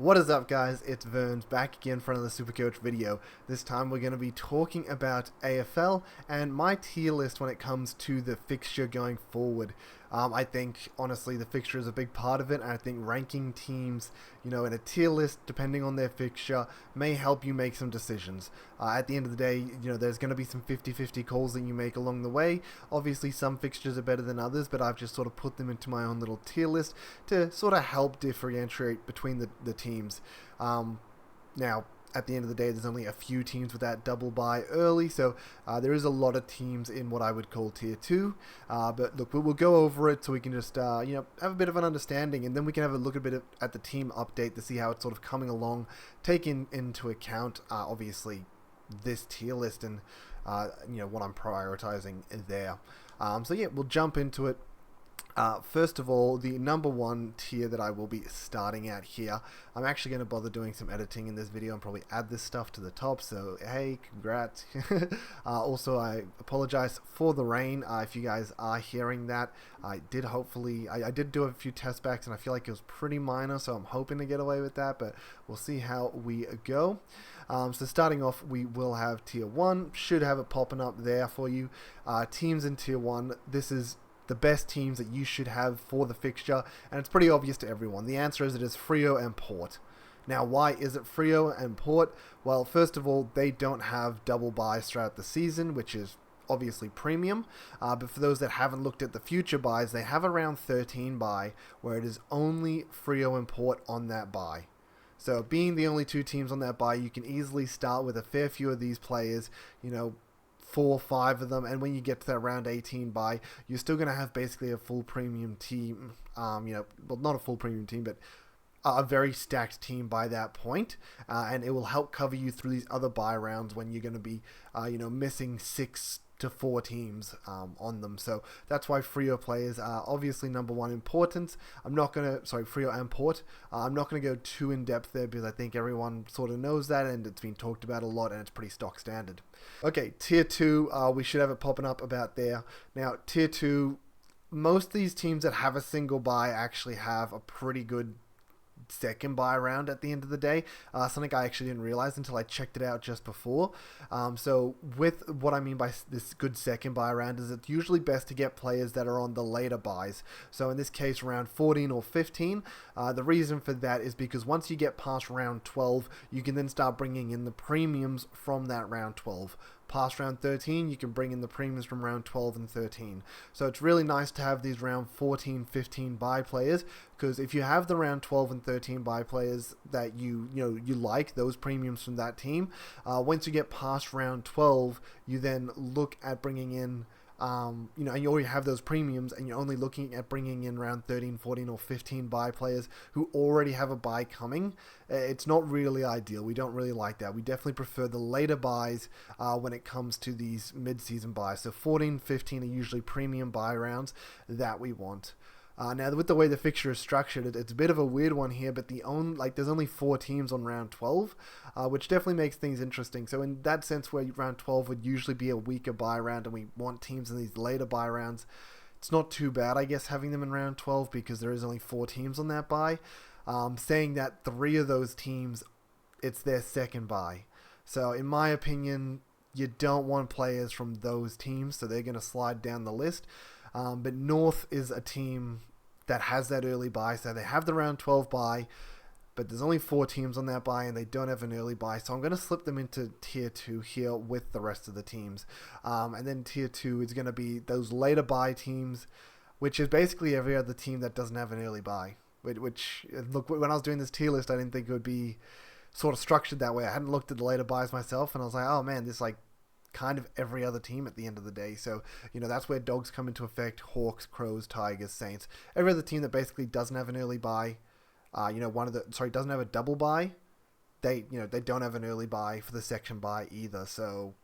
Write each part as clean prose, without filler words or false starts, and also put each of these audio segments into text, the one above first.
What is up, guys? It's Verns back again for another Supercoach video. This time we're going to be talking about AFL and my tier list when it comes to the fixture going forward. I think, honestly, the fixture is a big part of it, and I think ranking teams, in a tier list, depending on their fixture, may help you make some decisions. At the end of the day, there's going to be some 50-50 calls that you make along the way. Obviously, some fixtures are better than others, but I've just sort of put them into my own little tier list to sort of help differentiate between the teams. Now, at the end of the day, there's only a few teams with that double bye early, so there is a lot of teams in what I would call tier 2. But look, we'll go over it so we can just have a bit of an understanding, and then we can have a look at the team update to see how it's sort of coming along, taking into account obviously this tier list and what I'm prioritizing there. So yeah, we'll jump into it. First of all, the number one tier that I will be starting at here, I'm actually going to bother doing some editing in this video and probably add this stuff to the top, so hey, congrats. Also, I apologize for the rain if you guys are hearing that. I did do a few test backs and I feel like it was pretty minor, so I'm hoping to get away with that, but we'll see how we go. So starting off, we will have tier 1, should have it popping up there for you. Teams in tier 1, this is the best teams that you should have for the fixture, and it's pretty obvious to everyone. The answer is it is Freo and Port. Now, why is it Freo and Port? Well, first of all, they don't have double buys throughout the season, which is obviously premium, but for those that haven't looked at the future buys, they have around 13 buy, where it is only Freo and Port on that buy. So being the only two teams on that buy, you can easily start with a fair few of these players, 4 or 5 of them, and when you get to that round 18 bye, you're still going to have basically a full premium team, well, not a full premium team, but a very stacked team by that point, and it will help cover you through these other bye rounds when you're going to be, missing 6 to 4 teams on them. So that's why Freo players are obviously number one importance. Freo and Port. I'm not going to go too in depth there because I think everyone sort of knows that and it's been talked about a lot and it's pretty stock standard. Okay, tier 2, we should have it popping up about there. Now, tier 2, most of these teams that have a single bye actually have a pretty good second buy round at the end of the day, something I actually didn't realize until I checked it out just before. So with what I mean by this good second buy round is it's usually best to get players that are on the later buys. So in this case, round 14 or 15. The reason for that is because once you get past round 12, you can then start bringing in the premiums from that round 12. Past round 13, you can bring in the premiums from round 12 and 13. So it's really nice to have these round 14, 15 buy players, because if you have the round 12 and 13 buy players that you like, those premiums from that team, once you get past round 12, you then look at bringing in and you already have those premiums and you're only looking at bringing in around 13, 14 or 15 buy players who already have a buy coming. It's not really ideal. We don't really like that. We definitely prefer the later buys when it comes to these mid-season buys. So 14, 15 are usually premium buy rounds that we want. Now, with the way the fixture is structured, it's a bit of a weird one here, but there's only 4 teams on round 12, which definitely makes things interesting. So in that sense, where round 12 would usually be a weaker buy round, and we want teams in these later buy rounds, it's not too bad, I guess, having them in round 12 because there is only 4 teams on that buy. Saying that 3 of those teams, it's their second buy. So in my opinion, you don't want players from those teams, so they're going to slide down the list. But North is a team that has that early buy, so they have the round 12 buy, but there's only 4 teams on that buy and they don't have an early buy, so I'm going to slip them into tier 2 here with the rest of the teams. And then tier 2 is going to be those later buy teams, which is basically every other team that doesn't have an early buy, which look, when I was doing this tier list, I didn't think it would be sort of structured that way. I hadn't looked at the later buys myself, and I was like, oh man, this kind of every other team at the end of the day. So, that's where dogs come into effect: Hawks, Crows, Tigers, Saints. Every other team that basically doesn't have an early buy, doesn't have a double buy, they don't have an early buy for the section buy either. So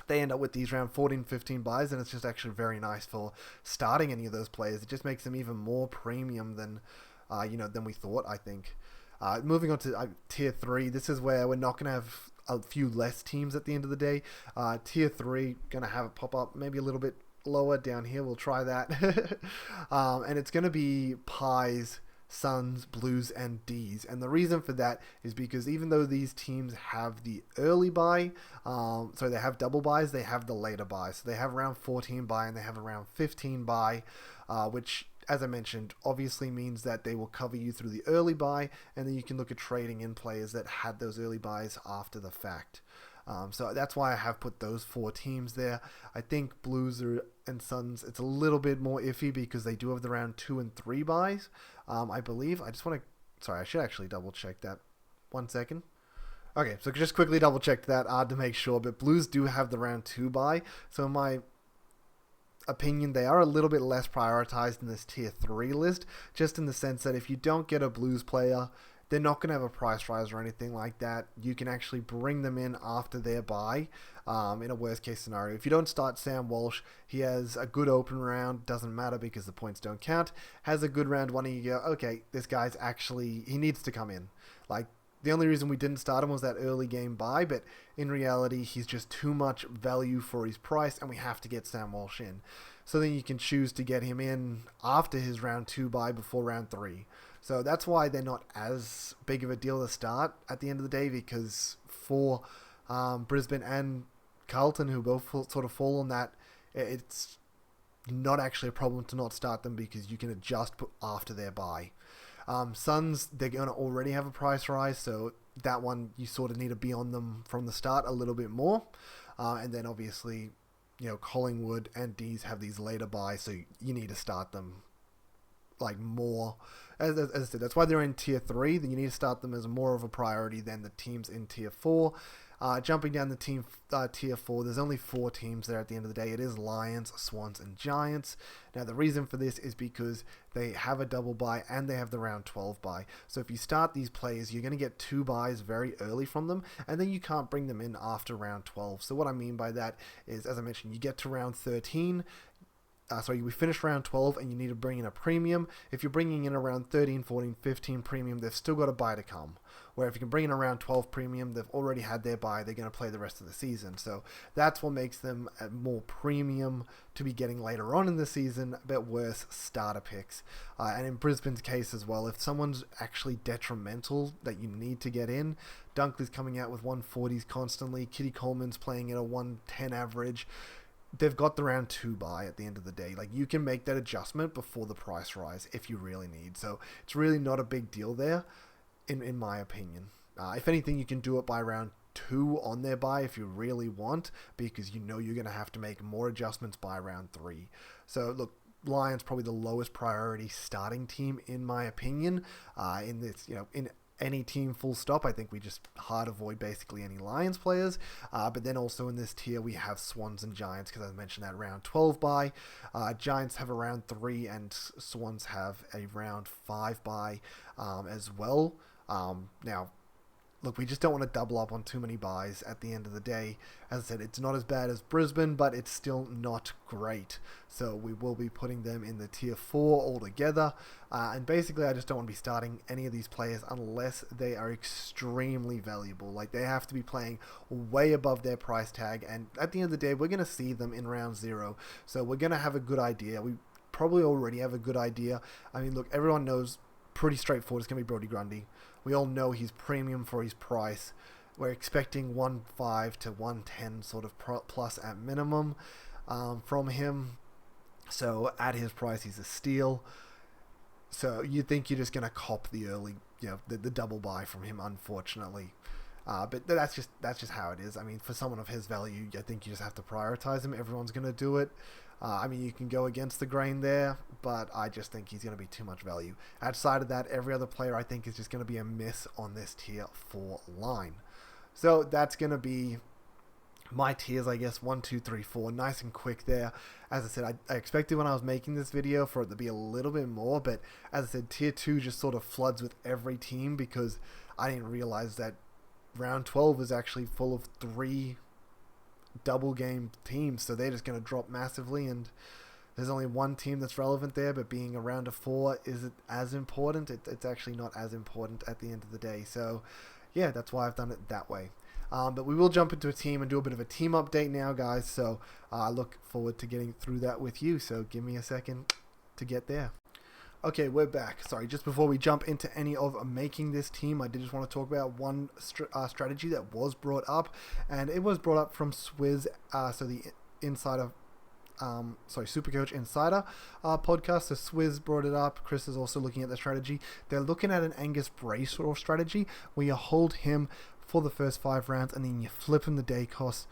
they end up with these round 14, 15 buys, and it's just actually very nice for starting any of those players. It just makes them even more premium than we thought, I think. Moving on to tier 3, this is where we're not going to have a few less teams at the end of the day. Tier 3, going to have it pop up maybe a little bit lower down here. We'll try that. And it's going to be Pies, Suns, Blues, and Ds. And the reason for that is because even though these teams have the early bye, so they have double buys, they have the later bye. So they have round 14 bye and they have a round 15 bye, which, as I mentioned, obviously means that they will cover you through the early bye, and then you can look at trading in players that had those early buys after the fact. So that's why I have put those 4 teams there. I think Blues and Suns, it's a little bit more iffy because they do have the round 2 and 3 buys, I believe. I just want to... Sorry, I should actually double check that. 1 second. Okay, so just quickly double check that to make sure. But Blues do have the round 2 bye. So in my opinion, they are a little bit less prioritized in this tier 3 list, just in the sense that if you don't get a Blues player, they're not going to have a price rise or anything like that. You can actually bring them in after their bye in a worst case scenario. If you don't start Sam Walsh, he has a good open round. Doesn't matter because the points don't count. Has a good round one and you go, okay, this guy's actually, he needs to come in. Like, the only reason we didn't start him was that early game bye, but in reality, he's just too much value for his price and we have to get Sam Walsh in. So then you can choose to get him in after his round 2 bye before round 3. So that's why they're not as big of a deal to start at the end of the day, because for Brisbane and Carlton, who both sort of fall on that, it's not actually a problem to not start them because you can adjust after their bye. Suns, they're going to already have a price rise, so that one you sort of need to be on them from the start a little bit more. And then obviously, you know, Collingwood and D's have these later buys, so you need to start them like more. As I said, that's why they're in tier 3. Then you need to start them as more of a priority than the teams in tier 4. Jumping down the tier 4, there's only 4 teams there at the end of the day. It is Lions, Swans, and Giants. Now, the reason for this is because they have a double bye and they have the round 12 bye. So if you start these players, you're going to get 2 buys very early from them, and then you can't bring them in after round 12. So what I mean by that is, as I mentioned, you get to round 13, we finished round 12 and you need to bring in a premium. If you're bringing in around 13, 14, 15 premium, they've still got a buy to come. Where if you can bring in around 12 premium, they've already had their buy, they're going to play the rest of the season. So that's what makes them a more premium to be getting later on in the season, a bit worse starter picks. And in Brisbane's case as well, if someone's actually detrimental that you need to get in, Dunkley's coming out with 140s constantly, Kitty Coleman's playing at a 110 average, they've got the round 2 bye at the end of the day. Like, you can make that adjustment before the price rise if you really need. So it's really not a big deal there, in my opinion. If anything, you can do it by round 2 on their bye if you really want, because you know you're going to have to make more adjustments by round 3. So look, Lions probably the lowest priority starting team in my opinion. In this, you know, in any team full stop, I think we just hard avoid basically any Lions players. But then also in this tier we have Swans and Giants, because I mentioned that round 12 bye. Giants have a round 3 and Swans have a round 5 bye as well. Now, look, we just don't want to double up on too many buys at the end of the day. As I said, it's not as bad as Brisbane, but it's still not great. So we will be putting them in the tier 4 altogether. And basically, I just don't want to be starting any of these players unless they are extremely valuable. Like, they have to be playing way above their price tag. And at the end of the day, we're going to see them in round 0. So we're going to have a good idea. We probably already have a good idea. I mean, look, everyone knows pretty straightforward. It's going to be Brodie Grundy. We all know he's premium for his price. We're expecting 1.5 to 1.10 sort of plus at minimum from him. So at his price, he's a steal. So you think you're just going to cop the early, you know, the double buy from him, unfortunately. But that's just how it is. I mean, for someone of his value, I think you just have to prioritize him. Everyone's going to do it. I mean, you can go against the grain there, but I just think he's going to be too much value. Outside of that, every other player I think is just going to be a miss on this tier 4 line. So that's going to be my tiers, I guess, 1, 2, 3, 4, nice and quick there. As I said, I expected when I was making this video for it to be a little bit more, but as I said, tier 2 just sort of floods with every team because I didn't realize that round 12 is actually full of 3 double game teams, so they're just going to drop massively, and there's only one team that's relevant there, but being a round of 4 isn't as important. It's actually not as important at the end of the day. So yeah, that's why I've done it that way. But we will jump into a team and do a bit of a team update now, guys, so I look forward to getting through that with you, so give me a second to get there. Okay, we're back. Sorry, just before we jump into any of making this team, I did just want to talk about one strategy that was brought up, and it was brought up from Swizz, so the Insider, Supercoach Insider podcast. So Swizz brought it up. Chris is also looking at the strategy. They're looking at an Angus Brayshaw strategy where you hold him for the first 5 rounds, and then you flip him the day cost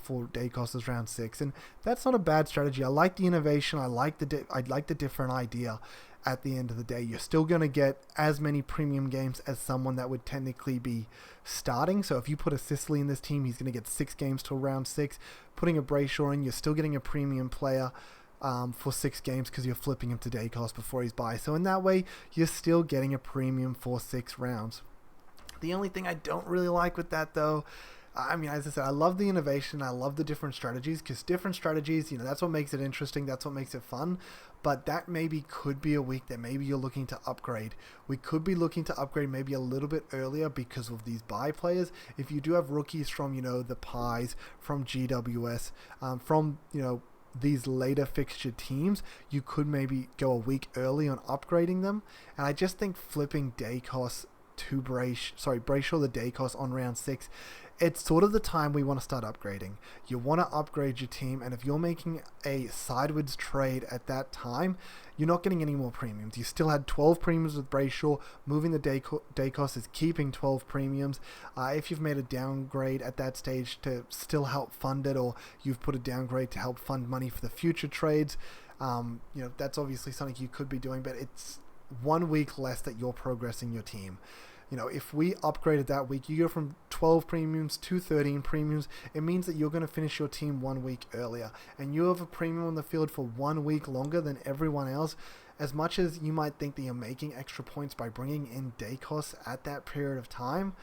for day cost as round 6, and that's not a bad strategy. I like the innovation. I like the different idea. At the end of the day, you're still going to get as many premium games as someone that would technically be starting. So if you put a Sicily in this team, he's going to get 6 games till round 6. Putting a Brayshaw in, you're still getting a premium player for 6 games because you're flipping him to day cost before he's buy. So in that way, you're still getting a premium for 6 rounds. The only thing I don't really like with that, though, I mean, as I said, I love the innovation. I love the different strategies, because different strategies, that's what makes it interesting. That's what makes it fun. But that maybe could be a week that maybe you're looking to upgrade. We could be looking to upgrade maybe a little bit earlier because of these buy players. If you do have rookies from, the Pies, from GWS, from, these later fixture teams, you could maybe go a week early on upgrading them. And I just think flipping day costs to Brayshaw the day cost on round 6, it's sort of the time we want to start upgrading. You want to upgrade your team, and if you're making a sideways trade at that time, you're not getting any more premiums. You still had 12 premiums with Brayshaw. Moving the day cost is keeping 12 premiums. If you've made a downgrade at that stage to still help fund it, or you've put a downgrade to help fund money for the future trades, that's obviously something you could be doing, but it's 1 week less that you're progressing your team. If we upgraded that week, you go from 12 premiums to 13 premiums, it means that you're going to finish your team 1 week earlier, and you have a premium on the field for 1 week longer than everyone else. As much as you might think that you're making extra points by bringing in day costs at that period of time,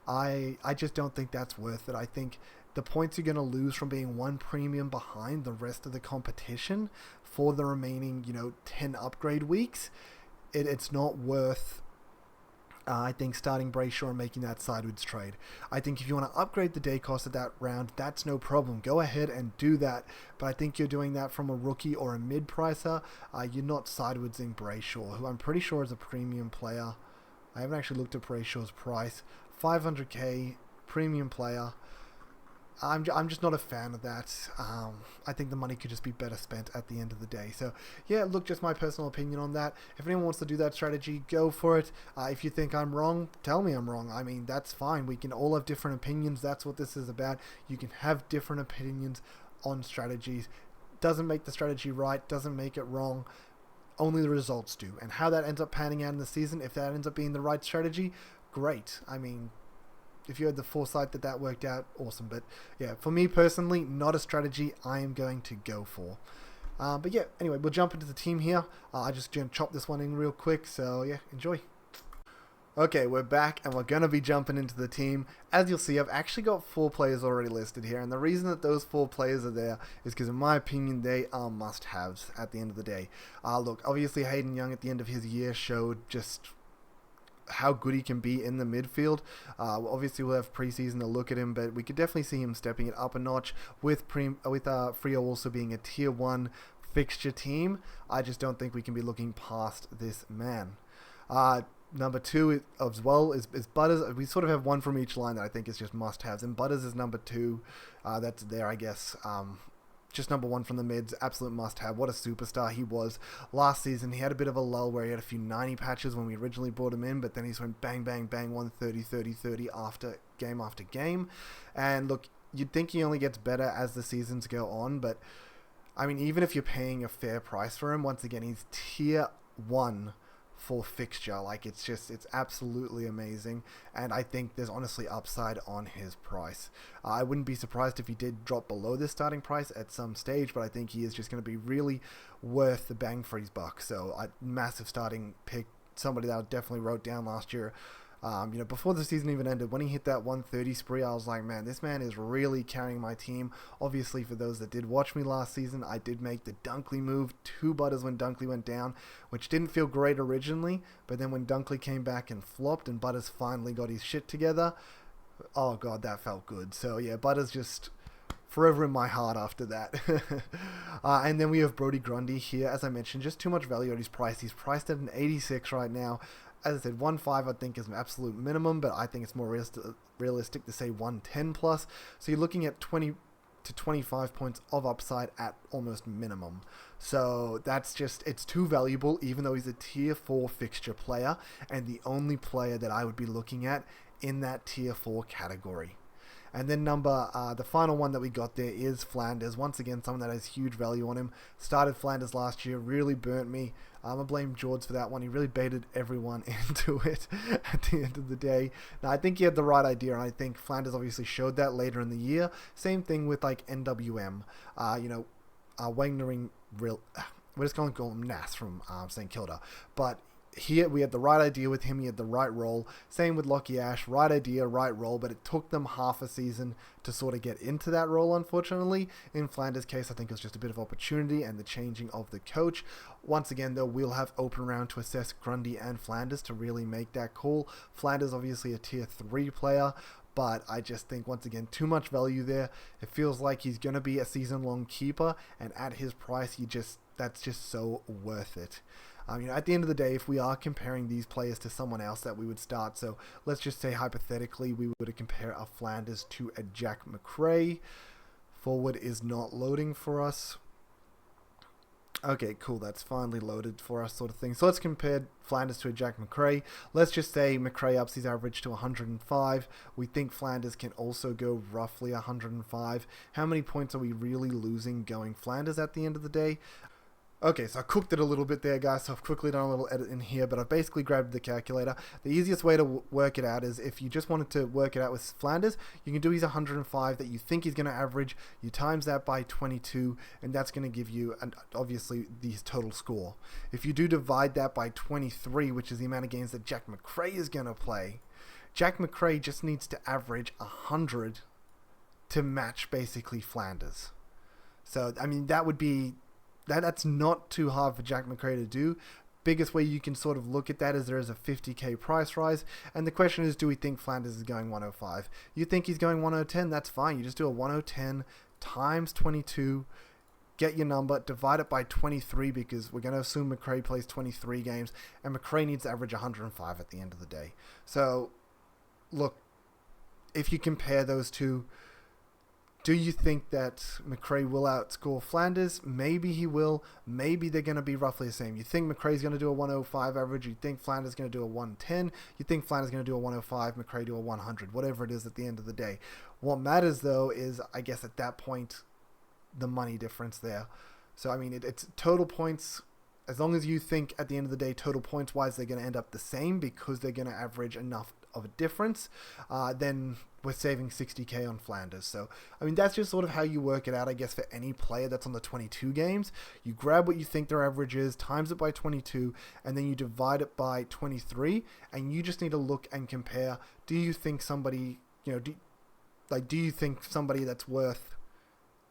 I just don't think that's worth it. I think the points you're going to lose from being 1 premium behind the rest of the competition for the remaining, 10 upgrade weeks, it's not worth I think starting Brayshaw and making that sideways trade. I think if you want to upgrade the day cost of that round, that's no problem. Go ahead and do that. But I think you're doing that from a rookie or a mid-pricer. You're not sidewaysing Brayshaw, who I'm pretty sure is a premium player. I haven't actually looked at Brayshaw's price. 500k, premium player. I'm just not a fan of that. I think the money could just be better spent at the end of the day. So, yeah, look, just my personal opinion on that. If anyone wants to do that strategy, go for it. If you think I'm wrong, tell me I'm wrong. I mean, that's fine. We can all have different opinions. That's what this is about. You can have different opinions on strategies. Doesn't make the strategy right. Doesn't make it wrong. Only the results do. And how that ends up panning out in the season, if that ends up being the right strategy, great. I mean, if you had the foresight that worked out, awesome. But yeah, for me personally, not a strategy I am going to go for. But yeah, anyway, we'll jump into the team here. I just going to chop this one in real quick. So yeah, enjoy. Okay, we're back and we're going to be jumping into the team. As you'll see, I've actually got 4 players already listed here. And the reason that those 4 players are there is because, in my opinion, they are must-haves at the end of the day. Look, obviously Hayden Young at the end of his year showed just how good he can be in the midfield. Obviously we'll have preseason to look at him, but we could definitely see him stepping it up a notch with Freo also being a tier 1 fixture team. I just don't think we can be looking past this man. Number 2 as well is Butters. We sort of have one from each line that I think is just must-haves, and Butters is number 2. That's there, I guess. Just number 1 from the mids, absolute must-have. What a superstar he was last season. He had a bit of a lull where he had a few 90 patches when we originally brought him in, but then he just went bang, bang, bang, 130, 30, 30 after game. And look, you'd think he only gets better as the seasons go on, but I mean, even if you're paying a fair price for him, once again, he's tier 1 for fixture. Like, it's absolutely amazing, and I think there's honestly upside on his price. I wouldn't be surprised if he did drop below this starting price at some stage, but I think he is just going to be really worth the bang for his buck. So a massive starting pick, somebody that I definitely wrote down last year. Before the season even ended, when he hit that 130 spree, I was like, man, this man is really carrying my team. Obviously, for those that did watch me last season, I did make the Dunkley move to Butters when Dunkley went down, which didn't feel great originally, but then when Dunkley came back and flopped and Butters finally got his shit together, oh god, that felt good. So yeah, Butters just forever in my heart after that. And then we have Brody Grundy here. As I mentioned, just too much value at his price. He's priced at an 86 right now. As I said, 1.5 I think is an absolute minimum, but I think it's more realistic to say 110 plus. So you're looking at 20 to 25 points of upside at almost minimum. So that's just, it's too valuable, even though he's a tier 4 fixture player and the only player that I would be looking at in that tier 4 category. And then the final one that we got there is Flanders. Once again, someone that has huge value on him. Started Flanders last year, really burnt me. I'm going to blame George for that one. He really baited everyone into it at the end of the day. Now, I think he had the right idea, and I think Flanders obviously showed that later in the year. Same thing with like NWM. Wagnering, we're just going to call him Nas from St. Kilda. But here we had the right idea with him. He had the right role. Same with Lockie Ash. Right idea, right role. But it took them half a season to sort of get into that role, unfortunately. In Flanders' case, I think it was just a bit of opportunity and the changing of the coach. Once again, though, we'll have open round to assess Grundy and Flanders to really make that call. Flanders, obviously, a tier 3 player. But I just think, once again, too much value there. It feels like he's going to be a season-long keeper. And at his price, that's just so worth it. At the end of the day, if we are comparing these players to someone else that we would start, so let's just say hypothetically we would compare a Flanders to a Jack McRae. Forward is not loading for us. Okay, cool, that's finally loaded for us, sort of thing. So let's compare Flanders to a Jack McRae. Let's just say McRae ups his average to 105. We think Flanders can also go roughly 105. How many points are we really losing going Flanders at the end of the day? Okay, so I cooked it a little bit there, guys, so I've quickly done a little edit in here, but I've basically grabbed the calculator. The easiest way to work it out is if you just wanted to work it out with Flanders, you can do his 105 that you think he's going to average, you times that by 22, and that's going to give you, obviously, his total score. If you do divide that by 23, which is the amount of games that Jack McRae is going to play, Jack McRae just needs to average 100 to match, basically, Flanders. So, that would be... That's not too hard for Jack McRae to do. Biggest way you can sort of look at that is there is a 50k price rise. And the question is, do we think Flanders is going 105? You think he's going 110? That's fine. You just do a 110 times 22, get your number, divide it by 23 because we're going to assume McRae plays 23 games. And McRae needs to average 105 at the end of the day. So, look, if you compare those two, do you think that McRae will outscore Flanders? Maybe he will. Maybe they're going to be roughly the same. You think McRae's going to do a 105 average. You think Flanders is going to do a 110. You think Flanders is going to do a 105. McRae do a 100. Whatever it is at the end of the day. What matters, though, is, I guess, at that point, the money difference there. So, it's total points. As long as you think at the end of the day, total points-wise, they're going to end up the same because they're going to average enough of a difference, then we're saving 60k on Flanders. So, that's just sort of how you work it out, I guess, for any player that's on the 22 games. You grab what you think their average is, times it by 22, and then you divide it by 23, and you just need to look and compare. Do you think somebody, do you think somebody that's worth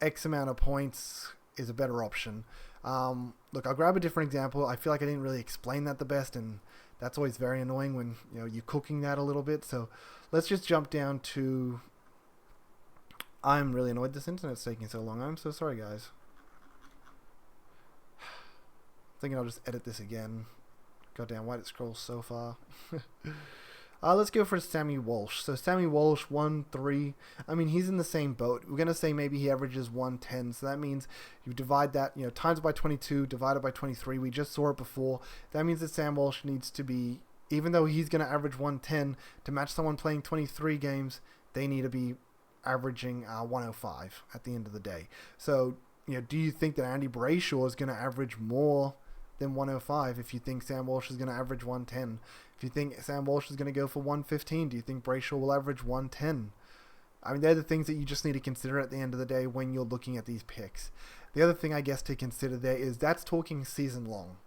X amount of points is a better option? Look, I'll grab a different example. I feel like I didn't really explain that the best, and that's always very annoying when you're cooking that a little bit. So let's just jump down to... I'm really annoyed this internet's taking so long. I'm so sorry, guys. Thinking I'll just edit this again. Goddamn, why did it scroll so far? Let's go for Sammy Walsh. So Sammy Walsh, 1-3. He's in the same boat. We're going to say maybe he averages 110. So that means you divide that, times by 22, divided by 23. We just saw it before. That means that Sam Walsh needs to be, even though he's going to average 110, to match someone playing 23 games, they need to be averaging 105 at the end of the day. So, do you think that Andy Brayshaw is going to average more than 105 if you think Sam Walsh is going to average 110? If you think Sam Walsh is going to go for 115, do you think Brayshaw will average 110? They're the things that you just need to consider at the end of the day when you're looking at these picks. The other thing I guess to consider there is that's talking season long.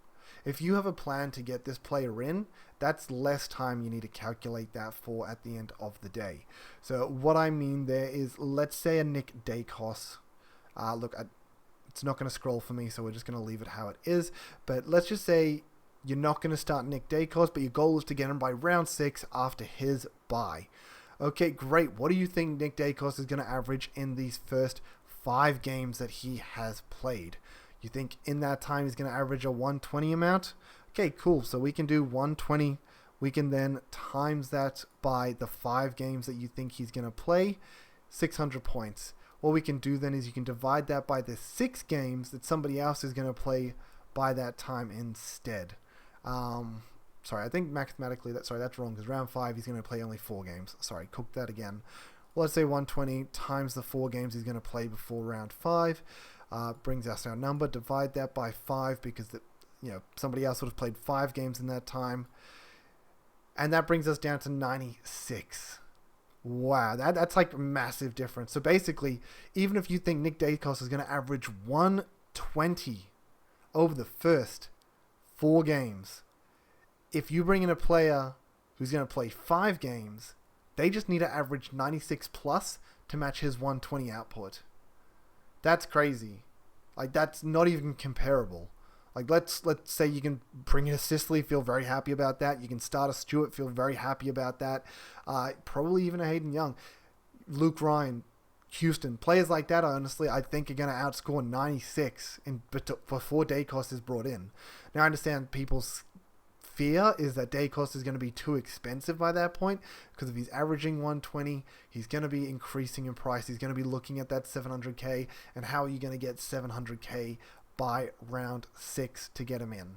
If you have a plan to get this player in, that's less time you need to calculate that for at the end of the day. So what I mean there is, let's say a Nick Dacos. It's not going to scroll for me, so we're just going to leave it how it is. But let's just say you're not going to start Nick Dacos, but your goal is to get him by round 6 after his bye. Okay, great. What do you think Nick Dacos is going to average in these first 5 games that he has played. You think in that time he's going to average a 120 amount? Okay, cool. So we can do 120. We can then times that by the 5 games that you think he's going to play, 600 points. What we can do then is you can divide that by the 6 games that somebody else is going to play by that time instead. Sorry, I think mathematically, that's wrong, because round 5 he's going to play only 4 games. Sorry, cook that again. Well, let's say 120 times the 4 games he's going to play before round 5. Brings us our number. Divide that by 5 because somebody else would have played 5 games in that time. And that brings us down to 96. Wow, that's like a massive difference. So basically, even if you think Nick Daicos is going to average 120 over the first 4 games, if you bring in a player who's going to play 5 games, they just need to average 96 plus to match his 120 output. That's crazy. Like, that's not even comparable. Like, let's say you can bring in a Sicily, feel very happy about that. You can start a Stewart, feel very happy about that. Probably even a Hayden Young. Luke Ryan, Houston. Players like that, honestly, I think are going to outscore 96 before Daicos is brought in. Now, I understand people's fear is that Daicos is going to be too expensive by that point, because if he's averaging 120, he's going to be increasing in price. He's going to be looking at that 700k, and how are you going to get 700k by round 6 to get him in?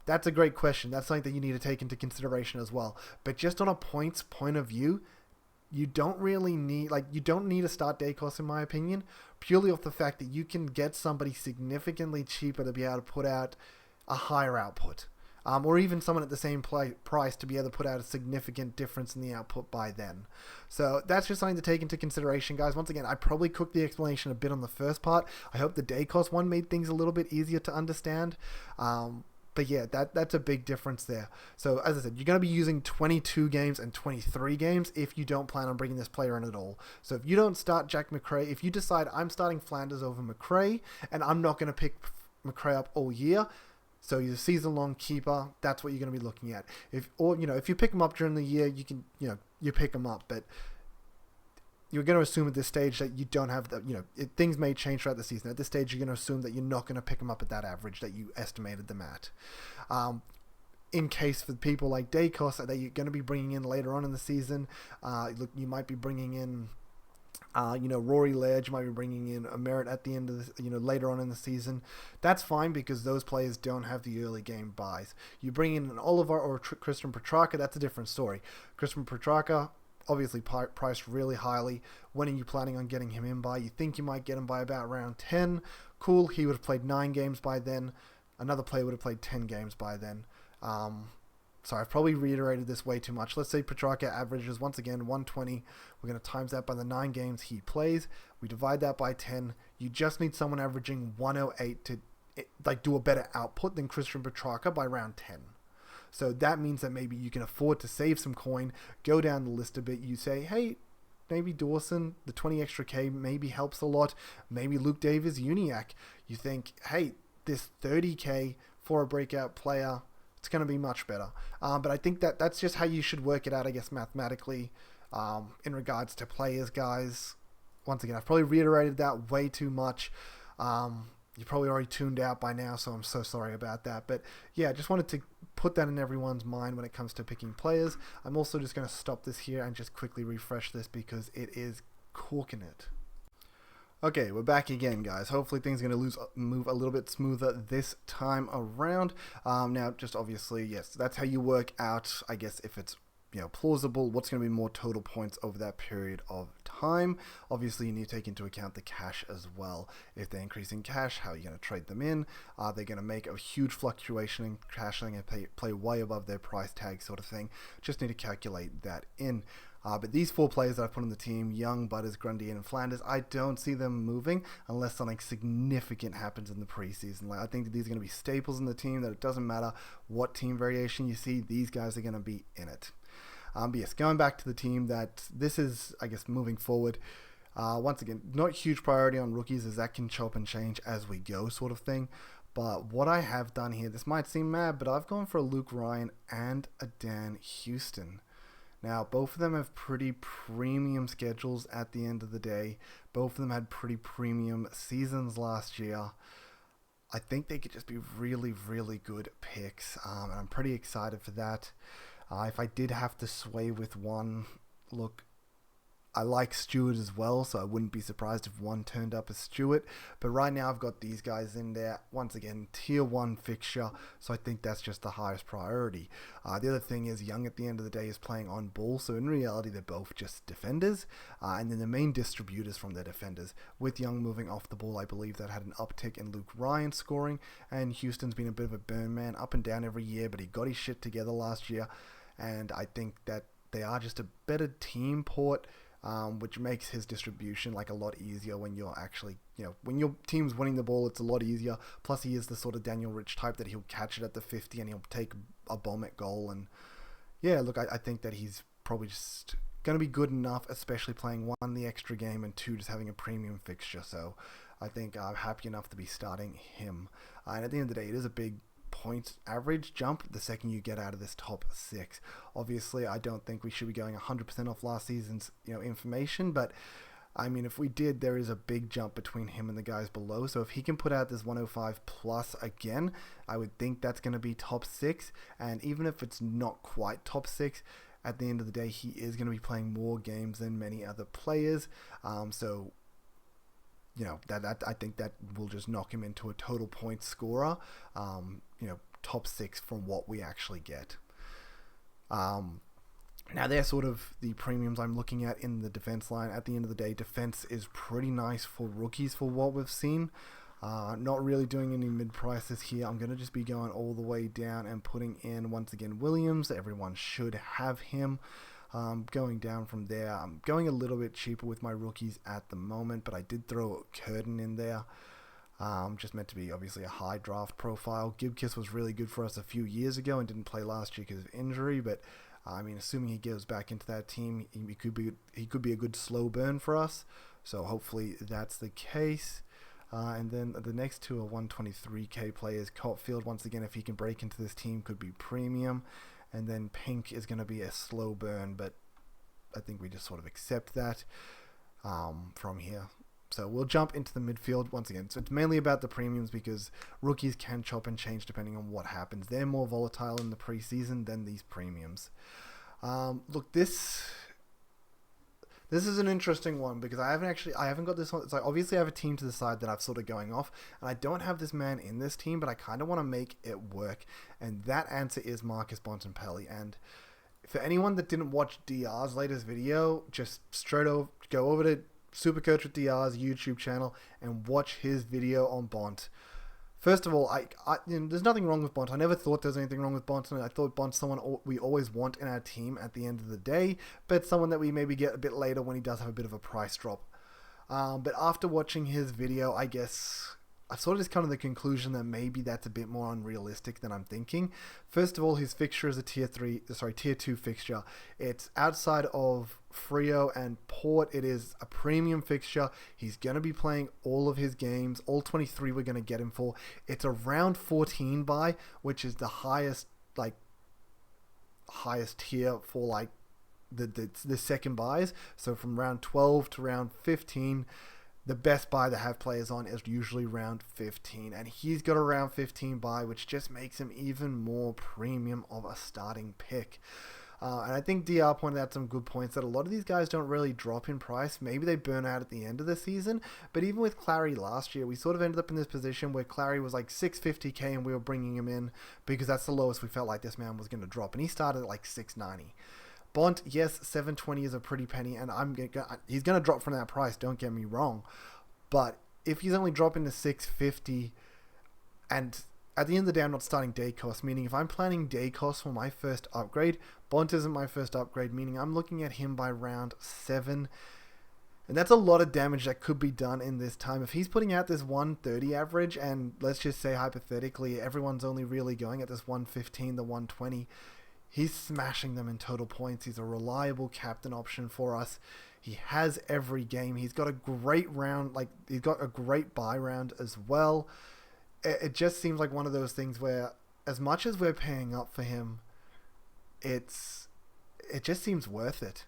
That's a great question. That's something that you need to take into consideration as well. But just on a points point of view, you don't need to start Daicos, in my opinion, purely off the fact that you can get somebody significantly cheaper to be able to put out a higher output. Or even someone at the same price to be able to put out a significant difference in the output by then. So that's just something to take into consideration, guys. Once again, I probably cooked the explanation a bit on the first part. I hope the Daicos one made things a little bit easier to understand. But yeah, that's a big difference there. So as I said, you're going to be using 22 games and 23 games if you don't plan on bringing this player in at all. So if you don't start Jack Macrae, if you decide I'm starting Flanders over Macrae and I'm not going to pick Macrae up all year, so he's a season-long keeper, that's what you're going to be looking at. If you pick him up during the year, you pick him up, but you're going to assume at this stage that you don't have things may change throughout the season. At this stage, you're going to assume that you're not going to pick him up at that average that you estimated them at. In case for people like Daicos that you're going to be bringing in later on in the season, you might be bringing in Rory Laird, you might be bringing in a Merritt at the end of the, later on in the season. That's fine because those players don't have the early game buys. You bring in an Oliver or Christian Petrarca, that's a different story. Christian Petrarca, obviously priced really highly. When are you planning on getting him in by? You think you might get him by about round 10. Cool, he would have played 9 games by then. Another player would have played 10 games by then. Sorry, I've probably reiterated this way too much. Let's say Petrarca averages, once again, 120. We're going to times that by the 9 games he plays. We divide that by 10. You just need someone averaging 108 to do a better output than Christian Petrarca by round 10. So that means that maybe you can afford to save some coin, go down the list a bit. You say, hey, maybe Dawson, the 20 extra K maybe helps a lot. Maybe Luke Davis, Uniac. You think, hey, this 30K for a breakout player, it's going to be much better. But I think that's just how you should work it out, I guess, mathematically, in regards to players, guys. Once again, I've probably reiterated that way too much. You're probably already tuned out by now, so I'm so sorry about that. But yeah, I just wanted to put that in everyone's mind when it comes to picking players. I'm also just going to stop this here and just quickly refresh this because it is corking it. Okay, we're back again, guys. Hopefully things are going to move a little bit smoother this time around. Now, just obviously, yes, that's how you work out, I guess, if it's plausible, what's going to be more total points over that period of time. Obviously, you need to take into account the cash as well. If they increase in cash, how are you going to trade them in? Are they going to make a huge fluctuation in cash and play way above their price tag sort of thing? Just need to calculate that in. But these 4 players that I put on the team, Young, Butters, Grundy, and Flanders, I don't see them moving unless something significant happens in the preseason. I think that these are going to be staples in the team, that it doesn't matter what team variation you see, these guys are going to be in it. But yes, going back to the team, that this is, I guess, moving forward. Once again, not huge priority on rookies, as that can chop and change as we go sort of thing. But what I have done here, this might seem mad, but I've gone for a Luke Ryan and a Dan Houston. Now, both of them have pretty premium schedules at the end of the day. Both of them had pretty premium seasons last year. I think they could just be really, really good picks, and I'm pretty excited for that. If I did have to sway with one, look, I like Stewart as well, so I wouldn't be surprised if one turned up as Stewart. But right now I've got these guys in there. Once again, tier 1 fixture, so I think that's just the highest priority. The other thing is Young at the end of the day is playing on ball, so in reality they're both just defenders. And then the main distributors from their defenders. With Young moving off the ball, I believe that had an uptick in Luke Ryan scoring, and Houston's been a bit of a burn man, up and down every year, but he got his shit together last year. And I think that they are just a better team port, which makes his distribution like a lot easier when you're actually, when your team's winning the ball, it's a lot easier. Plus, he is the sort of Daniel Rich type that he'll catch it at the 50 and he'll take a bomb at goal. And yeah, look, I think that he's probably just going to be good enough, especially playing 1, the extra game, and 2, just having a premium fixture. So I think I'm happy enough to be starting him. And at the end of the day, it is a big point average jump the second you get out of this top 6. Obviously, I don't think we should be going 100% off last season's information, but I mean, if we did, there is a big jump between him and the guys below. So if he can put out this 105 plus again, I would think that's going to be top 6. And even if it's not quite top 6, at the end of the day, he is going to be playing more games than many other players. So that I think that will just knock him into a total point scorer. Top 6 from what we actually get. Now they're sort of the premiums I'm looking at in the defense line. At the end of the day, defense is pretty nice for rookies for what we've seen. Not really doing any mid prices here. I'm going to just be going all the way down and putting in, once again, Williams. Everyone should have him. Going down from there, I'm going a little bit cheaper with my rookies at the moment, but I did throw Curtin in there. Just meant to be obviously a high draft profile. Gibkiss was really good for us a few years ago and didn't play last year because of injury, but I mean, assuming he goes back into that team, he could be a good slow burn for us. So hopefully that's the case. And then the next 2 are 123k players. Cotfield, once again, if he can break into this team, could be premium. And then Pink is going to be a slow burn, but I think we just sort of accept that from here. So we'll jump into the midfield once again. So it's mainly about the premiums because rookies can chop and change depending on what happens. They're more volatile in the preseason than these premiums. Look, this is an interesting one because I haven't got this one. It's like, obviously I have a team to the side that I've sort of going off, and I don't have this man in this team, but I kind of want to make it work. And that answer is Marcus Bontempelli. And for anyone that didn't watch DR's latest video, just go over to Supercoach with DR's YouTube channel and watch his video on Bont. First of all, there's nothing wrong with Bont. I never thought there was anything wrong with Bont. I thought Bont's someone we always want in our team at the end of the day, but someone that we maybe get a bit later when he does have a bit of a price drop. But after watching his video, I guess I've sort of just come to the conclusion that maybe that's a bit more unrealistic than I'm thinking. First of all, his fixture is a tier 2 fixture. It's outside of Frio and Port. It is a premium fixture. He's going to be playing all of his games. All 23 we're going to get him for. It's a round 14 buy, which is the highest tier for the second buys. So from round 12 to round 15, the best buy to have players on is usually round 15, and he's got a round 15 buy, which just makes him even more premium of a starting pick. And I think DR pointed out some good points that a lot of these guys don't really drop in price. Maybe they burn out at the end of the season, but even with Clary last year, we sort of ended up in this position where Clary was like 650k and we were bringing him in because that's the lowest we felt like this man was going to drop, and he started at like 690. Bont, yes, 720 is a pretty penny, and he's going to drop from that price, don't get me wrong. But if he's only dropping to 650, and at the end of the day, I'm not starting day cost, meaning if I'm planning day cost for my first upgrade, Bont isn't my first upgrade, meaning I'm looking at him by round 7. And that's a lot of damage that could be done in this time. If he's putting out this 130 average, and let's just say hypothetically, everyone's only really going at this 115, the 120, he's smashing them in total points. He's a reliable captain option for us. He has every game. He's got a great round, he's got a great buy round as well. It just seems like one of those things where, as much as we're paying up for him, it's it just seems worth it.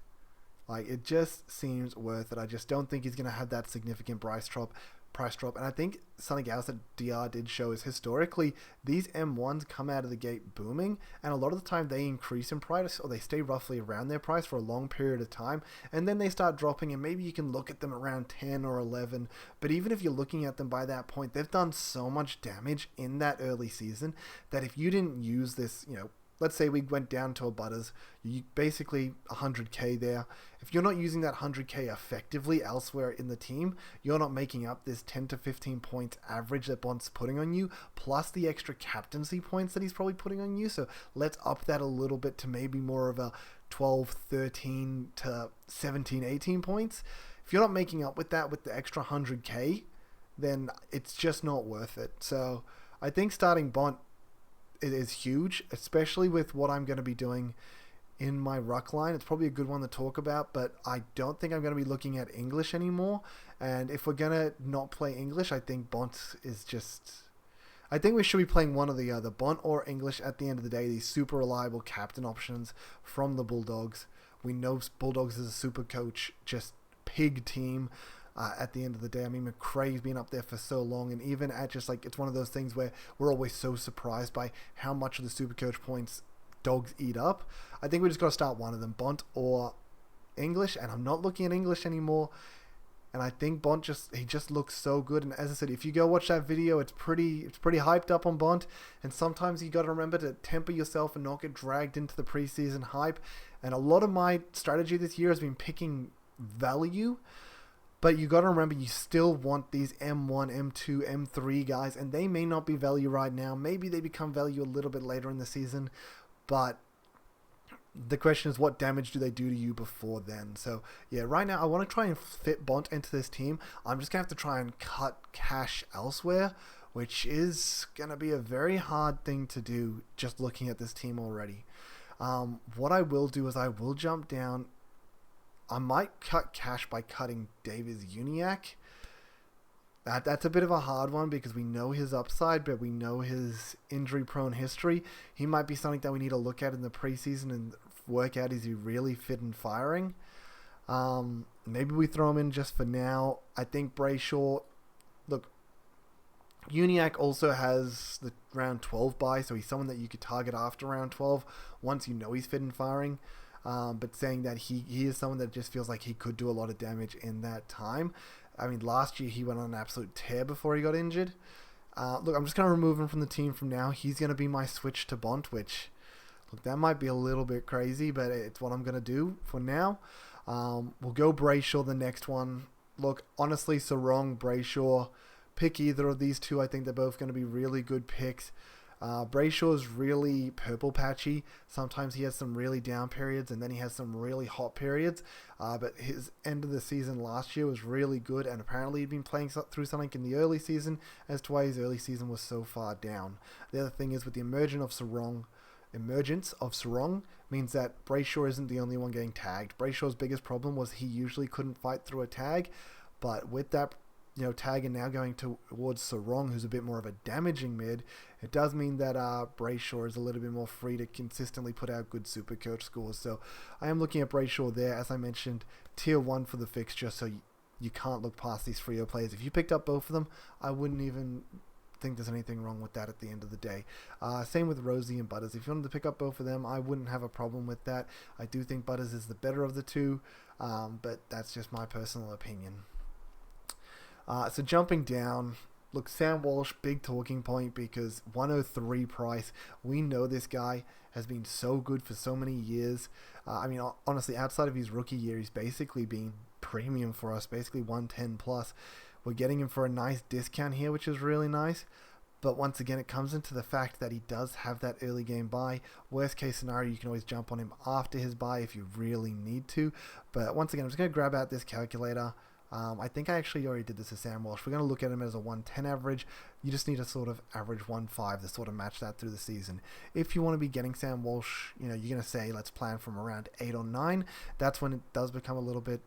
Like, it just seems worth it. I just don't think he's going to have that significant price drop. And I think something else that DR did show is historically these M1s come out of the gate booming, and a lot of the time they increase in price, or they stay roughly around their price for a long period of time, and then they start dropping, and maybe you can look at them around 10 or 11. But even if you're looking at them by that point, they've done so much damage in that early season that if you didn't use this, let's say we went down to a Butters, you basically 100k there. If you're not using that 100k effectively elsewhere in the team, you're not making up this 10 to 15 points average that Bont's putting on you, plus the extra captaincy points that he's probably putting on you. So let's up that a little bit to maybe more of a 12, 13 to 17, 18 points. If you're not making up with that with the extra 100k, then it's just not worth it. So I think starting Bont, it is huge, especially with what I'm going to be doing in my ruck line. It's probably a good one to talk about, but I don't think I'm going to be looking at English anymore. And if we're going to not play English, I think Bont is just... I think we should be playing one or the other, Bont or English at the end of the day. These super reliable captain options from the Bulldogs. We know Bulldogs is a super coach, just pig team. At the end of the day, I mean, McRae's been up there for so long, and even at just like, it's one of those things where we're always so surprised by how much of the Supercoach points Dogs eat up. I think we just got to start one of them, Bont or English, and I'm not looking at English anymore. And I think Bont he just looks so good. And as I said, if you go watch that video, it's pretty hyped up on Bont. And sometimes you got to remember to temper yourself and not get dragged into the preseason hype. And a lot of my strategy this year has been picking value. But you got to remember, you still want these M1, M2, M3 guys, and they may not be value right now. Maybe they become value a little bit later in the season, but the question is, what damage do they do to you before then? So, yeah, right now, I want to try and fit Bont into this team. I'm just going to have to try and cut cash elsewhere, which is going to be a very hard thing to do just looking at this team already. What I will do is I will jump down. I might cut cash by cutting Davies-Uniacke. That's a bit of a hard one because we know his upside, but we know his injury-prone history. He might be something that we need to look at in the preseason and work out, is he really fit and firing? Maybe we throw him in just for now. I think Brayshaw... Look, Uniacke also has the round 12 bye, so he's someone that you could target after round 12 once you know he's fit and firing. But saying that he is someone that just feels like he could do a lot of damage in that time. I mean, last year he went on an absolute tear before he got injured. Look, I'm just going to remove him from the team from now. He's going to be my switch to Bont, which, look, that might be a little bit crazy, but it's what I'm going to do for now. We'll go Brayshaw the next one. Look, honestly, Sarong, Brayshaw, pick either of these two. I think they're both going to be really good picks. Brayshaw's really purple patchy. Sometimes he has some really down periods, and then he has some really hot periods. But his end of the season last year was really good, and apparently he'd been playing through something in the early season as to why his early season was so far down. The other thing is, with the emergence of Sarong means that Brayshaw isn't the only one getting tagged. Brayshaw's biggest problem was he usually couldn't fight through a tag, but with that tag and now going towards Sarong, who's a bit more of a damaging mid, it does mean that Brayshaw is a little bit more free to consistently put out good Supercoach scores. So I am looking at Brayshaw there, as I mentioned, tier 1 for the fixture, so you can't look past these Freo players. If you picked up both of them, I wouldn't even think there's anything wrong with that at the end of the day. Same with Rosie and Butters. If you wanted to pick up both of them, I wouldn't have a problem with that. I do think Butters is the better of the two, but that's just my personal opinion. So jumping down, look, Sam Walsh, big talking point because 103 price. We know this guy has been so good for so many years. I mean, honestly, outside of his rookie year, he's basically been premium for us, basically 110 plus. We're getting him for a nice discount here, which is really nice. But once again, it comes into the fact that he does have that early game buy. Worst case scenario, you can always jump on him after his buy if you really need to. But once again, I'm just going to grab out this calculator. I think I actually already did this with Sam Walsh. We're going to look at him as a 110 average. You just need a sort of average 1.5 to sort of match that through the season. If you want to be getting Sam Walsh, you're going to say, let's plan from around 8 or 9. That's when it does become a little bit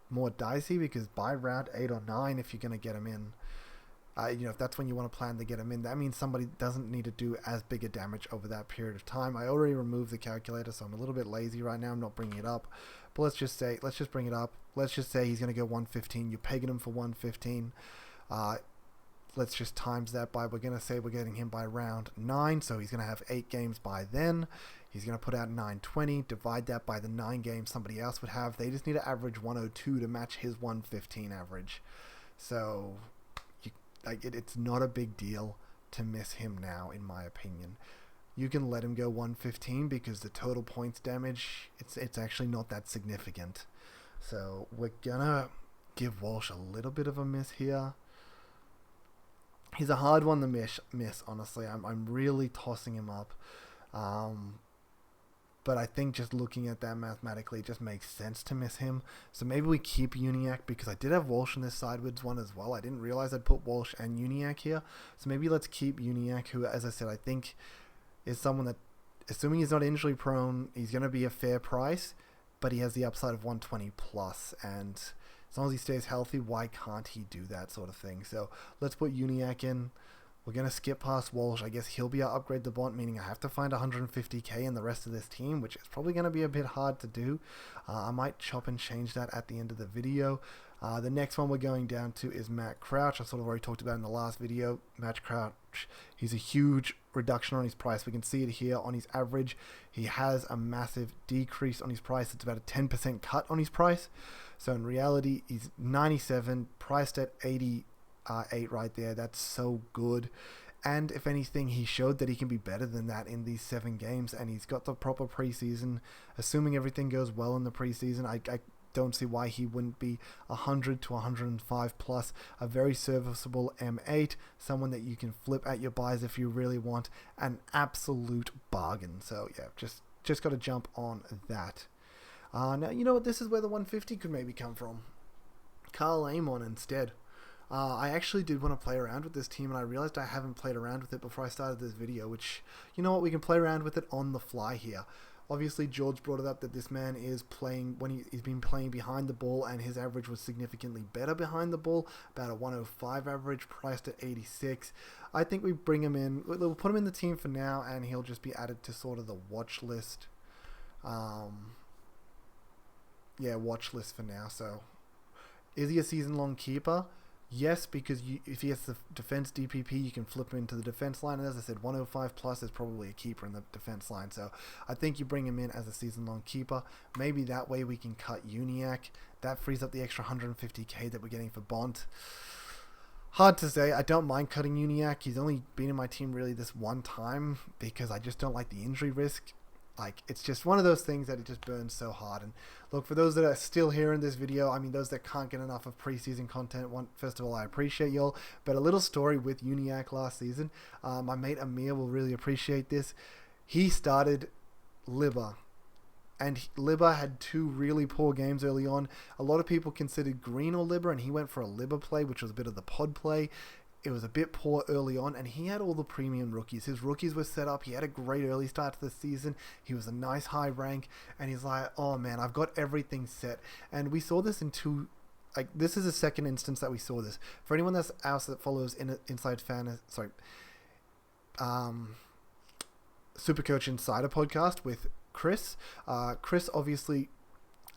more dicey, because by round 8 or 9, if you're going to get him in, If that's when you want to plan to get him in, that means somebody doesn't need to do as big a damage over that period of time. I already removed the calculator, so I'm a little bit lazy right now. I'm not bringing it up. But let's just bring it up. Let's just say he's going to go 115. You're pegging him for 115. Let's just times that by, we're going to say we're getting him by round 9, so he's going to have 8 games by then. He's going to put out 920, divide that by the 9 games somebody else would have. They just need to average 102 to match his 115 average. So it's not a big deal to miss him now, in my opinion. You can let him go 115 because the total points damage, it's actually not that significant. So we're going to give Walsh a little bit of a miss here. He's a hard one to miss, honestly. I'm really tossing him up. But I think just looking at that mathematically, it just makes sense to miss him. So maybe we keep Uniacke, because I did have Walsh in this sideways one as well. I didn't realize I'd put Walsh and Uniacke here. So maybe let's keep Uniacke, who, as I said, I think is someone that, assuming he's not injury prone, he's going to be a fair price, but he has the upside of 120 plus. And as long as he stays healthy, why can't he do that sort of thing? So let's put Uniacke in. We're going to skip past Walsh. I guess he'll be our upgrade to Bont, meaning I have to find 150k in the rest of this team, which is probably going to be a bit hard to do. I might chop and change that at the end of the video. The next one we're going down to is Matt Crouch. I sort of already talked about in the last video. Matt Crouch, he's a huge reduction on his price. We can see it here on his average. He has a massive decrease on his price. It's about a 10% cut on his price. So in reality, he's 97, priced at 88 right there. That's so good. And if anything, he showed that he can be better than that in these 7 games, and he's got the proper preseason. Assuming everything goes well in the preseason, I don't see why he wouldn't be 100 to 105 plus. A very serviceable M8, someone that you can flip at your buys if you really want. An absolute bargain. So yeah, just got to jump on that. Now, you know what? This is where the 150 could maybe come from. Carl Amon instead. I actually did want to play around with this team, and I realized I haven't played around with it before I started this video, which, you know what, we can play around with it on the fly here. Obviously, George brought it up that this man is playing, when he's been playing behind the ball, and his average was significantly better behind the ball, about a 105 average, priced at 86. I think we bring him in, we'll put him in the team for now, and he'll just be added to sort of the watch list. Yeah, watch list for now. So, is he a season-long keeper? Yes, because if he has the defense DPP, you can flip him into the defense line. And as I said, 105 plus is probably a keeper in the defense line. So I think you bring him in as a season-long keeper. Maybe that way we can cut Uniacke. That frees up the extra 150k that we're getting for Bont. Hard to say. I don't mind cutting Uniacke. He's only been in my team really this one time because I just don't like the injury risk. Like, it's just one of those things that it just burns so hard. And look, for those that are still here in this video, I mean, those that can't get enough of preseason content, first of all, I appreciate y'all. But a little story with Uniacke last season. My mate Amir will really appreciate this. He started Libba, and Libba had 2 really poor games early on. A lot of people considered Green or Libba, and he went for a Libba play, which was a bit of the pod play. It was a bit poor early on, and he had all the premium rookies. His rookies were set up. He had a great early start to the season. He was a nice high rank, and he's like, oh man, I've got everything set. And we saw this in 2, like, this is the second instance that we saw this. For anyone else that follows Inside Fan, Supercoach Insider podcast with Chris. Chris obviously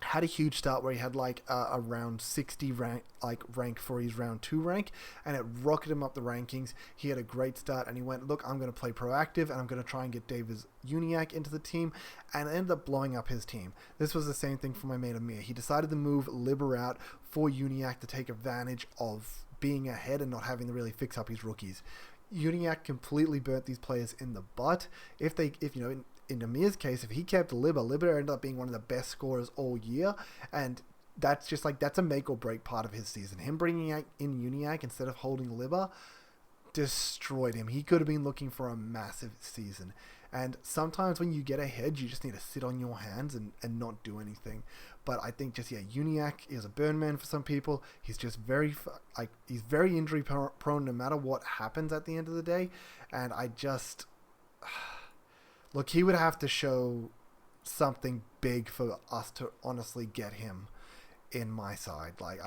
had a huge start where he had like a round 60 rank for his round 2 rank, and it rocketed him up the rankings. He had a great start, and he went, look, I'm going to play proactive, and I'm going to try and get Davis Uniacke into the team, and ended up blowing up his team. This was the same thing for my mate Amir. He decided to move Libba out for Uniacke to take advantage of being ahead and not having to really fix up his rookies. Uniacke completely burnt these players in the butt. If you know, in Amir's case, if he kept Libba ended up being one of the best scorers all year, and that's just like, that's a make or break part of his season. Him bringing in Uniacke instead of holding Libba destroyed him. He could have been looking for a massive season. And sometimes when you get ahead, you just need to sit on your hands and not do anything. But I think just, yeah, Uniacke is a burn man for some people. He's just he's very injury prone no matter what happens at the end of the day. And I just... Look, he would have to show something big for us to honestly get him in my side. Like,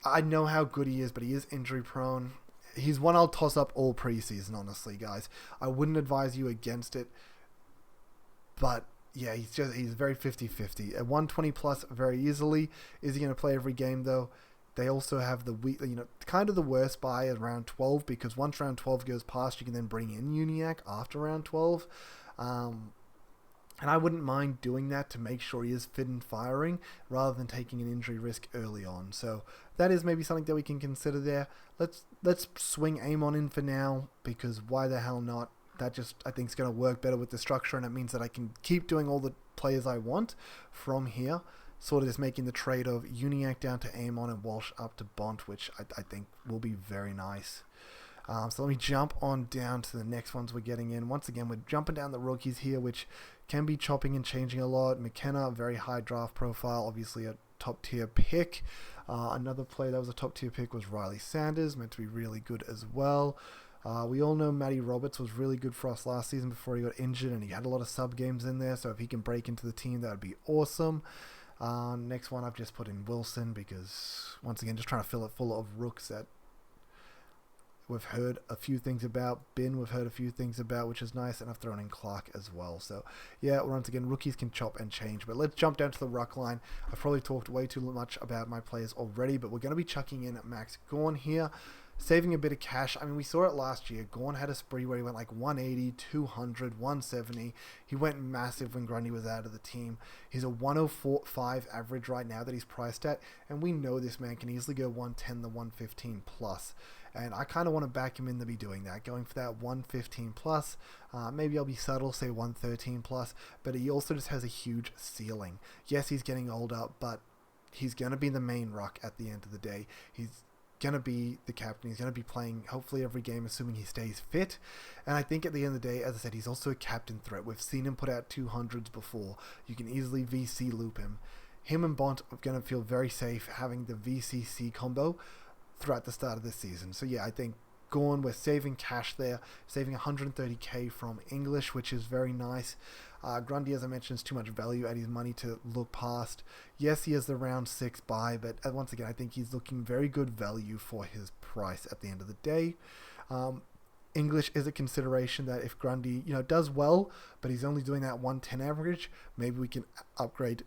I know how good he is, but he is injury prone. He's one I'll toss up all preseason, honestly, guys. I wouldn't advise you against it, but yeah, he's very 50-50. At 120 plus very easily. Is he going to play every game though? They also have the kind of the worst buy at round 12, because once round 12 goes past, you can then bring in Uniac after round 12. And I wouldn't mind doing that to make sure he is fit and firing rather than taking an injury risk early on. So that is maybe something that we can consider there. Let's swing Amon in for now, because why the hell not? That just, I think, is going to work better with the structure, and it means that I can keep doing all the players I want from here. Sort of just making the trade of Uniac down to Amon and Walsh up to Bont, which I think will be very nice. So let me jump on down to the next ones we're getting in. Once again, we're jumping down the rookies here, which can be chopping and changing a lot. McKenna, very high draft profile, obviously a top tier pick. Another player that was a top tier pick was Riley Sanders, meant to be really good as well. We all know Matty Roberts was really good for us last season before he got injured, and he had a lot of sub games in there, so if he can break into the team, that would be awesome. Next one I've just put in Wilson, because once again, just trying to fill it full of rooks that we've heard a few things about. Bin, we've heard a few things about, which is nice, and I've thrown in Clark as well. So yeah, once again, rookies can chop and change, but let's jump down to the ruck line. I've probably talked way too much about my players already, but we're going to be chucking in Max Gawn here, saving a bit of cash. I mean, we saw it last year. Gawn had a spree where he went like 180, 200, 170. He went massive when Grundy was out of the team. He's a 104.5 average right now that he's priced at, and we know this man can easily go 110 to 115 plus. And I kind of want to back him in to be doing that, going for that 115 plus. Maybe I'll be subtle, say 113 plus, but he also just has a huge ceiling. Yes, he's getting older, but he's going to be the main ruck at the end of the day. He's going to be the captain. He's going to be playing hopefully every game, assuming he stays fit. And I think at the end of the day, as I said, he's also a captain threat. We've seen him put out 200s before. You can easily VC loop him. Him and Bont are going to feel very safe having the VCC combo throughout the start of this season. So yeah, I think Gawn, we're saving cash there, saving 130k from English, which is very nice. Grundy, as I mentioned, is too much value at his money to look past. Yes, he has the round 6 buy, but once again, I think he's looking very good value for his price at the end of the day. English is a consideration that if Grundy, does well, but he's only doing that 110 average, maybe we can upgrade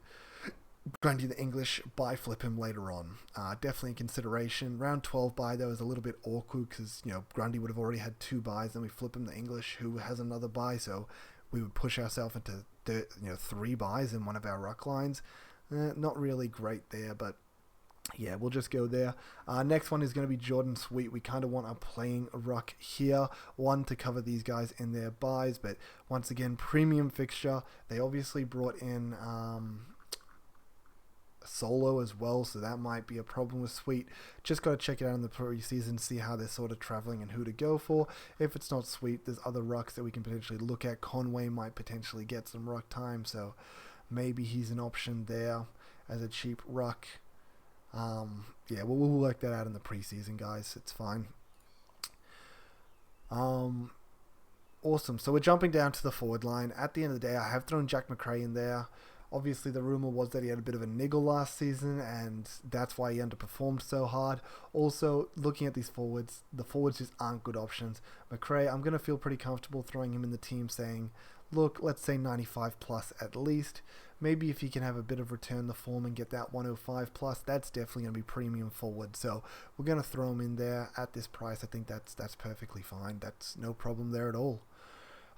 Grundy the English, buy flip him later on. Definitely a consideration. Round 12 buy though is a little bit awkward because Grundy would have already had 2 buys, then we flip him the English who has another buy, so we would push ourselves into 3 buys in one of our ruck lines. Not really great there, but yeah, we'll just go there. Next one is going to be Jordan Sweet. We kind of want a playing ruck here. One to cover these guys in their buys, but once again, premium fixture. They obviously brought in Solo as well, so that might be a problem with Sweet. Just got to check it out in the preseason, see how they're sort of traveling and who to go for. If it's not Sweet, there's other rucks that we can potentially look at. Conway might potentially get some ruck time, so maybe he's an option there as a cheap ruck. Yeah, we'll work that out in the preseason, guys. It's fine. Awesome. So we're jumping down to the forward line. At the end of the day, I have thrown Jack McRae in there. Obviously, the rumor was that he had a bit of a niggle last season, and that's why he underperformed so hard. Also, looking at these forwards, the forwards just aren't good options. McRae, I'm going to feel pretty comfortable throwing him in the team, saying, look, let's say 95 plus at least. Maybe if he can have a bit of return the form and get that 105 plus, that's definitely going to be premium forward. So we're going to throw him in there at this price. I think that's perfectly fine. That's no problem there at all.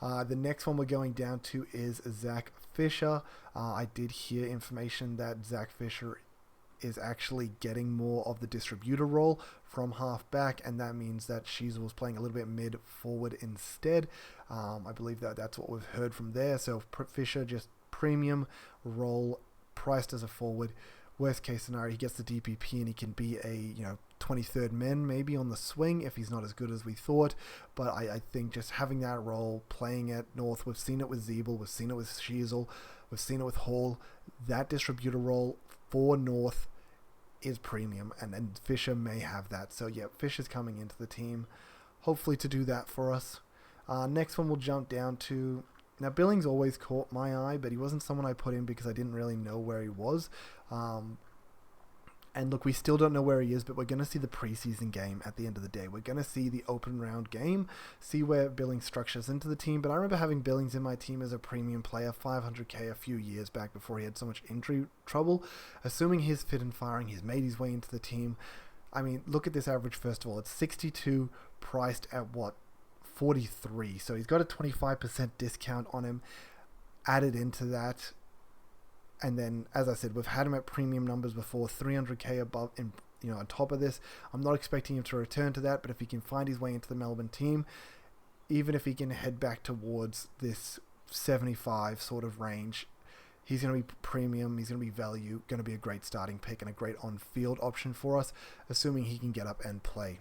The next one we're going down to is Zach Fisher. I did hear information that Zach Fisher is actually getting more of the distributor role from half back, and that means that Sheezel was playing a little bit mid forward instead. I believe that's what we've heard from there. So Fisher just premium role priced as a forward. Worst case scenario, he gets the DPP and he can be a 23rd man maybe on the swing if he's not as good as we thought. But I think just having that role, playing at North, we've seen it with Zeeble, we've seen it with Sheezel, we've seen it with Hall. That distributor role for North is premium, and Fisher may have that. So yeah, Fisher's coming into the team, hopefully to do that for us. Next one we'll jump down to. Now, Billings always caught my eye, but he wasn't someone I put in because I didn't really know where he was. And look, we still don't know where he is, but we're going to see the preseason game at the end of the day. We're going to see the open round game, see where Billings structures into the team. But I remember having Billings in my team as a premium player, 500k a few years back before he had so much injury trouble. Assuming he's fit and firing, he's made his way into the team. I mean, look at this average first of all. It's 62 priced at what? 43. So he's got a 25% discount on him added into that. And then, as I said, we've had him at premium numbers before, 300k above, on top of this. I'm not expecting him to return to that, but if he can find his way into the Melbourne team, even if he can head back towards this 75 sort of range, he's going to be premium, he's going to be value, going to be a great starting pick and a great on-field option for us, assuming he can get up and play.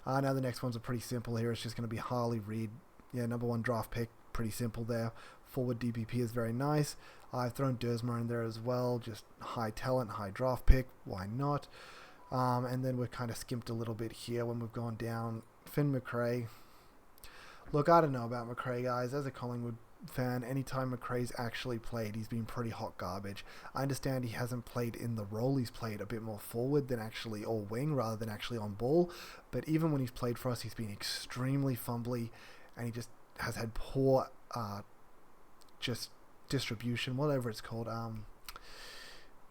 Now the next ones are pretty simple here. It's just going to be Harley Reid. Yeah, number 1 draft pick, pretty simple there. Forward DPP is very nice. I've thrown Dersmer in there as well. Just high talent, high draft pick. Why not? And then we're kind of skimped a little bit here when we've gone down. Finn McRae. Look, I don't know about McRae, guys. As a Collingwood fan, anytime McRae's actually played, he's been pretty hot garbage. I understand he hasn't played in the role. He's played a bit more forward than actually all wing rather than actually on ball. But even when he's played for us, he's been extremely fumbly, and he just has had poor just distribution, whatever it's called.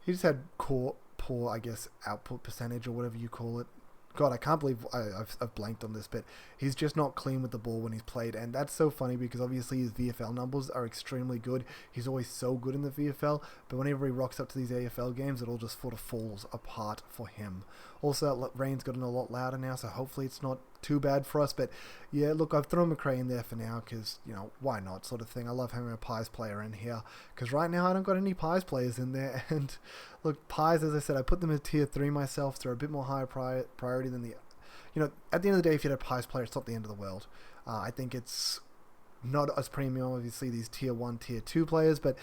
He just had poor, I guess, output percentage or whatever you call it. God, I can't believe I've blanked on this, but he's just not clean with the ball when he's played, and that's so funny because obviously his VFL numbers are extremely good. He's always so good in the VFL, but whenever he rocks up to these AFL games, it all just sort of falls apart for him. Also, that rain's gotten a lot louder now, so hopefully it's not too bad for us. But yeah, look, I've thrown McRae in there for now because, why not sort of thing. I love having a Pies player in here because right now I don't got any Pies players in there. And look, Pies, as I said, I put them in tier 3 myself. So they're a bit more higher priority than the, at the end of the day, if you had a Pies player, it's not the end of the world. I think it's not as premium, obviously, these tier 1, tier 2 players, but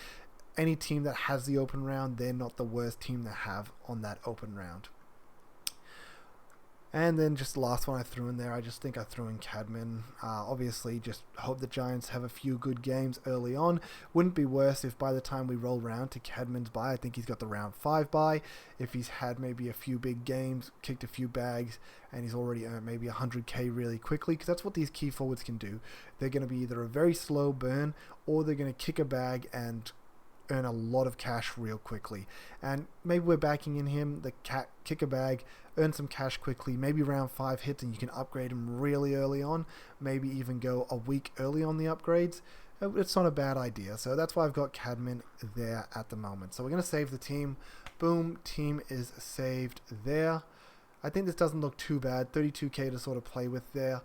any team that has the open round, they're not the worst team to have on that open round. And then just the last one I threw in there, I just think I threw in Cadman. Obviously, just hope the Giants have a few good games early on. Wouldn't be worse if by the time we roll round to Cadman's bye, I think he's got the round 5 bye. If he's had maybe a few big games, kicked a few bags, and he's already earned maybe 100k really quickly, because that's what these key forwards can do. They're going to be either a very slow burn, or they're going to kick a bag and earn a lot of cash real quickly. And maybe we're backing in him, kick a bag, earn some cash quickly, maybe round 5 hits and you can upgrade him really early on, maybe even go a week early on the upgrades. It's not a bad idea. So that's why I've got Cadman there at the moment. So we're going to save the team. Boom, team is saved there. I think this doesn't look too bad. 32k to sort of play with there.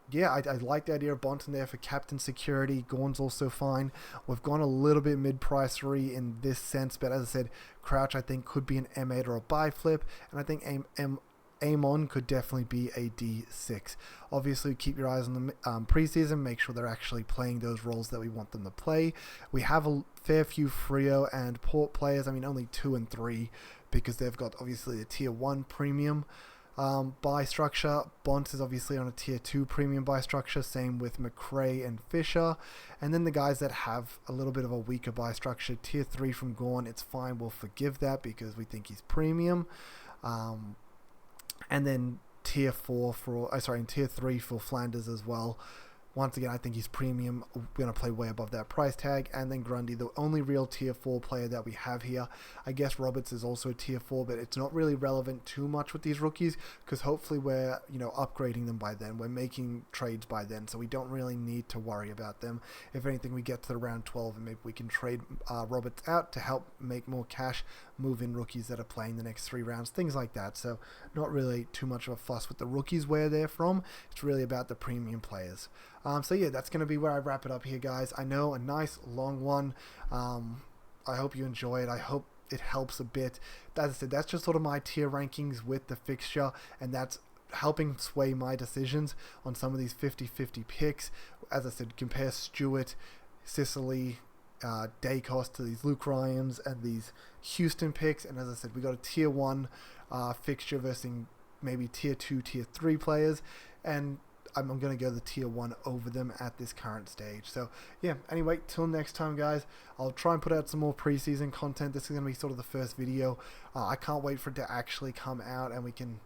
Yeah, I like the idea of Bonton there for captain security. Gorn's also fine. We've gone a little bit mid-pricery in this sense, but as I said, Crouch I think could be an M8 or a buy flip, and I think Amon could definitely be a D6. Obviously, keep your eyes on the preseason. Make sure they're actually playing those roles that we want them to play. We have a fair few Freo and Port players. I mean, only 2 and 3 because they've got obviously the tier 1 premium buy structure. Bont is obviously on a tier 2 premium buy structure, same with McRae and Fisher. And then the guys that have a little bit of a weaker buy structure, tier 3 from Gorn, it's fine, we'll forgive that because we think he's premium. And then tier 3 for Flanders as well. Once again, I think he's premium. We're going to play way above that price tag. And then Grundy, the only real tier 4 player that we have here. I guess Roberts is also a tier 4, but it's not really relevant too much with these rookies because hopefully we're, upgrading them by then. We're making trades by then, so we don't really need to worry about them. If anything, we get to the round 12 and maybe we can trade Roberts out to help make more cash, move in rookies that are playing the next 3 rounds, things like that. So not really too much of a fuss with the rookies where they're from. It's really about the premium players. So yeah, that's going to be where I wrap it up here, guys. I know, a nice long one. I hope you enjoy it. I hope it helps a bit. As I said, that's just sort of my tier rankings with the fixture, and that's helping sway my decisions on some of these 50-50 picks. As I said, compare Stewart, Sicily, Dacos to these Luke Ryans and these Houston picks. And as I said, we got a tier 1 fixture versus maybe tier 2, tier 3 players. And I'm going to go the tier 1 over them at this current stage. So yeah, anyway, till next time guys, I'll try and put out some more preseason content. This is going to be sort of the first video. I can't wait for it to actually come out, and we can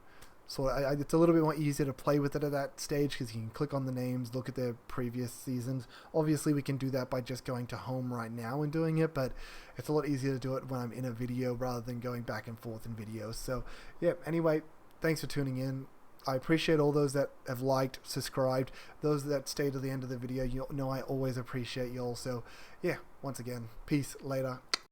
it's a little bit more easier to play with it at that stage because you can click on the names, look at their previous seasons. Obviously we can do that by just going to home right now and doing it, but it's a lot easier to do it when I'm in a video rather than going back and forth in videos. So yeah, anyway, thanks for tuning in. I appreciate all those that have liked, subscribed, those that stay to the end of the video. You know I always appreciate you all. So yeah, once again, peace, later.